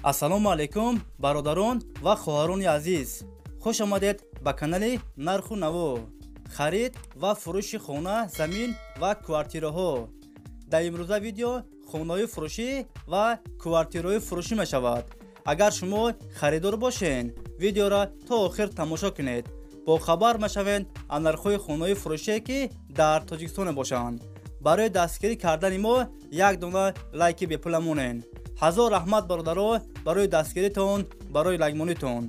ассалому алайкум бародарон ва хоҳарони азиз, хуш омадед ба канали нарху наво, харид ва фурӯши хона, замин ва квартираҳо. дар имрӯза видео хонаҳои фурӯшӣ ва квартираҳои фурӯшӣ мешавад. агар шумо харидор бошед, видеоро то охир тамошо кунед. бохабар мешавед аз нархҳои хонаҳои фурӯшие ки дар тоҷикистон бошанд. барои дастгирӣ кардани мо як дона лайки бепула монед. ҳазор раҳмат бародаро барои дастгиритон, барои лайкмонитон.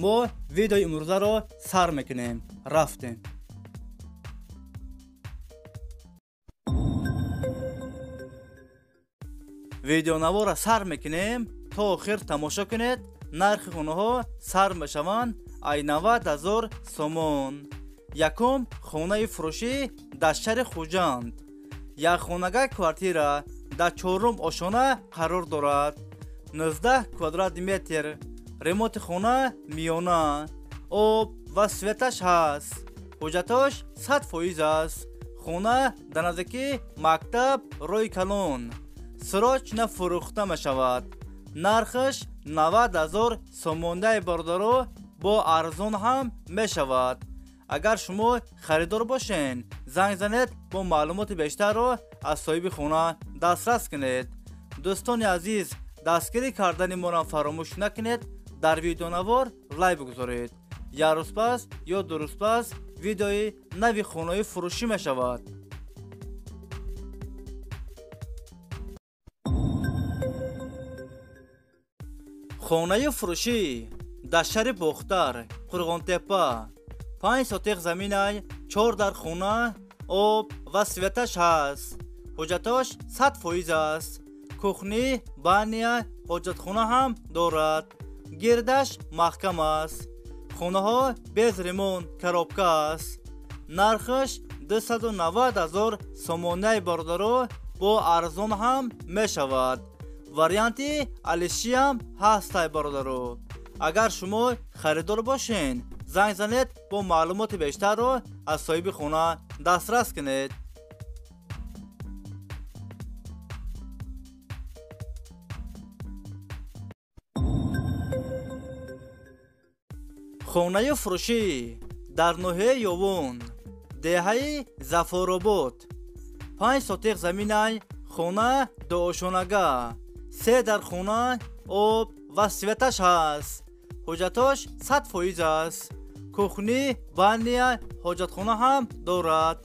мо видеои имрӯзаро сар мекунем. рафтем. видеонавора сар мекунем. то охир тамошо кунед. нархи хонаҳо сар мешаванд ай 90,000 сомон. якум хонаи фурӯшӣ дар шаҳри хуҷанд. якхонага квартира дар чорум ошона қарор дорад. 19 квадрат метр. ремонти хона миёна. об ва светаш ҳаст. ҳуҷҷатош 100% аст. хона дар наздики мактаб роҳи калон. срочно фурӯхта мешавад. нархаш 90,000 сомондаи бародаро бо арзон ҳам мешавад. агар шумо харидор бошед, занг занед бо маълумоти бештарро аз соҳиби хона дастрас кунед. дӯстони азиз, дастгирӣ кардани моро фаромӯш накунед. дар видеонавор лайк бигузоред. як рӯз пас ё ду рӯз пас видеои нави хонаҳои фурӯшӣ мешавад. хонаи фурӯшӣ дар шаҳри бохтар, қурғонтепа. 5 сотиқ заминай, 4 дар хона, об ва светаш ҳаст. ҳуҷҷатош 100% аст. кухни, баня, ҳоҷатхона ҳам дорад. гирдаш маҳкам аст. хонаҳо без ремонт, коробка аст. нархаш 290,000 сомонаи бародаро бо арзон ҳам мешавад. варианти алишиам ҳастай бародаро. агар шумо харидор бошед, занг занед бо маълумоти бештарро аз соҳиби хона дастрас кунед. хонаи фурӯшӣ дар ноҳияи ёвон, деҳаи зафоробод. 5 сотиқ заминай, хона дуошонага. 3 дар хона, об ва светаш ҳаст. ҳуҷҷатош 100% аст. кухни, баня, ҳоҷатхона ҳам дорад.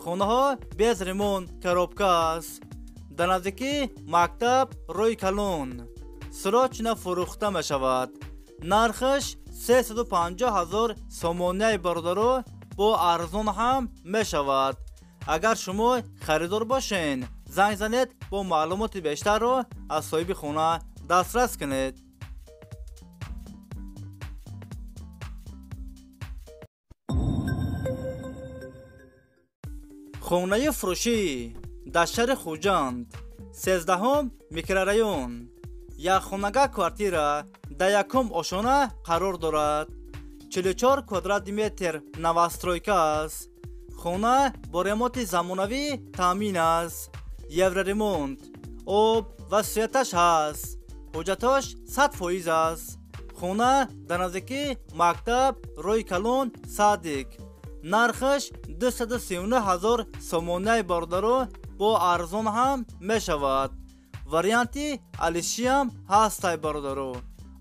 хонаҳо без ремонт, коробка аст. дар наздики мактаб роҳи калон. срочно фурӯхта мешавад. нархаш 350,000 сомонаи бародаро бо арзон ҳам мешавад. агар шумо харидор бошед, занг занед бо маълумоти бештарро аз соҳиби хона дастрас кунед. хонаи фурӯшӣ дар шаҳри хуҷанд, 13 микрорайон. якхонага квартира дар якум ошона қарор дорад. 44 квадрат метр новостройка аст. хона бо ремонти замонавӣ таъмин аст. евроремонт. об ва светаш ҳаст. ҳуҷҷатош 100% аст. хона дар наздики мактаб роҳи калон садик. нархаш 239,000 сомонаи бародаро бо арзон ҳам мешавад. варианти алишиам ҳастай бародаро.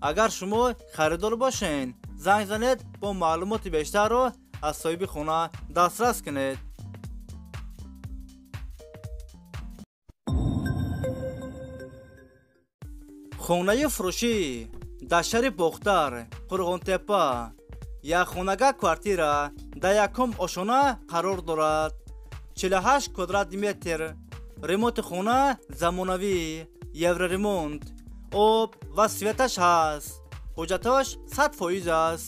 агар шумо харидор бошед, занг занед бо маълумоти бештарро аз соҳиби хона дастрас кунед. хонаи фурӯшӣ дар шаҳри бохтар, қурғонтепа. якхонага квартира дар якум ошона қарор дорад. 48 квадрат метр. ремонти хона замонавӣ, евроремонт. об ва светаш ҳаст. ҳуҷҷатош 100% аст.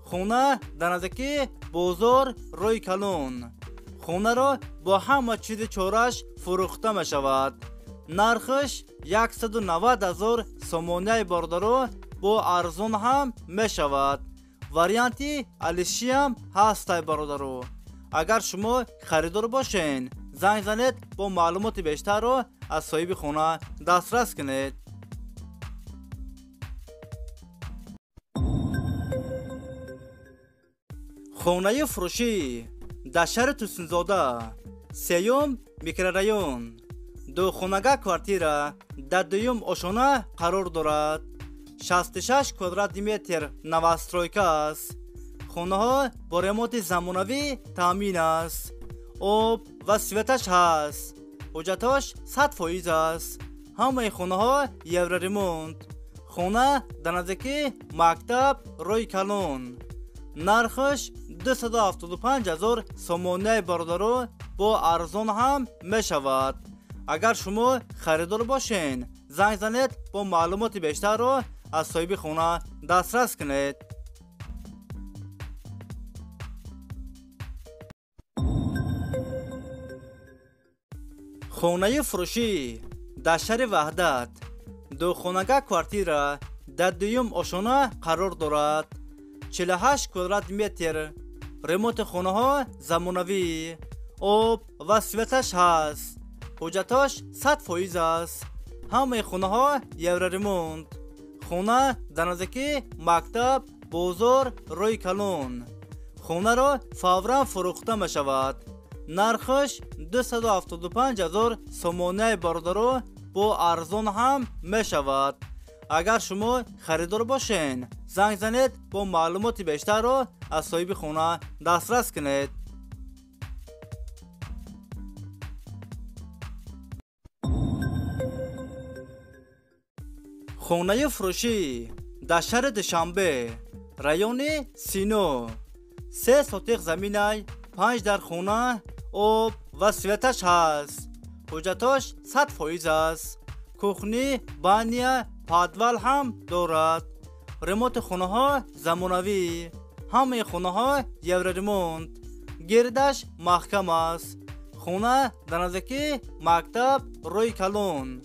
хона дар наздики бозор роҳи калон. хонаро бо ҳама чизи чораш фурӯхта мешавад. нархаш 190,000 сомонаи бародаро бо арзон ҳам мешавад. варианти алишиам ҳастай бародаро. агар шумо харидор бошед, занг занед бо маълумоти бештарро аз соҳиби хона дастрас кунед. خونه فروشی در شهر توسنزاده. سیوم میکرورایون. دو خونگاه کوارتیره در دوم اوشونه قرار دارد. 66 کوادرات متر نوسترویکا است. خونه ها با رمونت زمانوی تامین است. آب و سویتش هست. حجتش 100% است. همه خونه ها یورو رمونت. خونه در نزدیکی مکتب روی کلون. نرخش 275,000 سومونه برادر با ارزان هم می شود. اگر شما خریدار باشین زنگ زنید با معلومات بیشتر رو از صاحب خونه دسترس کنید. خونه فروشی در شهر وحدت. دو خونگاه کوارتیره در دوم اوشونه قرار دارد. 48 کوادرات متر. رمونت خونه ها زمانوی. آب و سویتش هست. حجتش 100% است. همه خونه ها یورو رمونت. خونه در نزدیکی مکتب بازار روی کلون. خونه را فورا فروخته می شود. نرخش 275,000 سومونه برادر با ارزان هم می شود. اگر شما خریدار باشین زنگ زنید با معلومات بیشتر رو از صاحب خونه دسترس کنید. خونه فروشی در شهر دوشنبه رایون سینو. 3 سوتیق زمینه 5 در خونه آب و سویتش هست. حجتش 100% است. کوخنی بانیا پادوال هم دارد. رمونت خونه ها زمانوی. همه خونه ها یورو رمونت. گردش محکم است. خونه در نزدیکی مکتب روی کلون.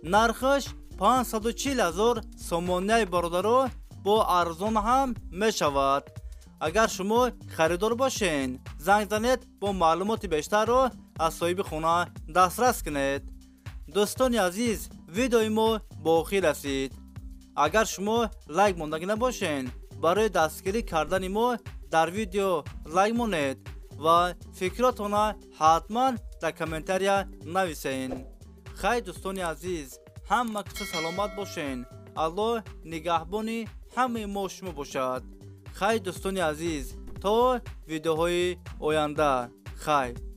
نرخش 540,000 سومونه برادر با ارزان هم می شود. اگر شما خریدار باشین زنگ زنید با معلومات بیشتر رو از صاحب خونه دسترس کنید. دوستان عزیز ویدیوی ما با آخر رسید. اگر شما لایک ماندگی نباشین برای دستگیری کردن ما در ویدیو لایک مانید و فکراتون حتما در کامنتاریا نویسین. خیلی دوستان عزیز همه کس سلامت باشین. الله نگهبانی همه ما شما باشد. خیلی دوستان عزیز تا ویدیوهای آینده. خیلی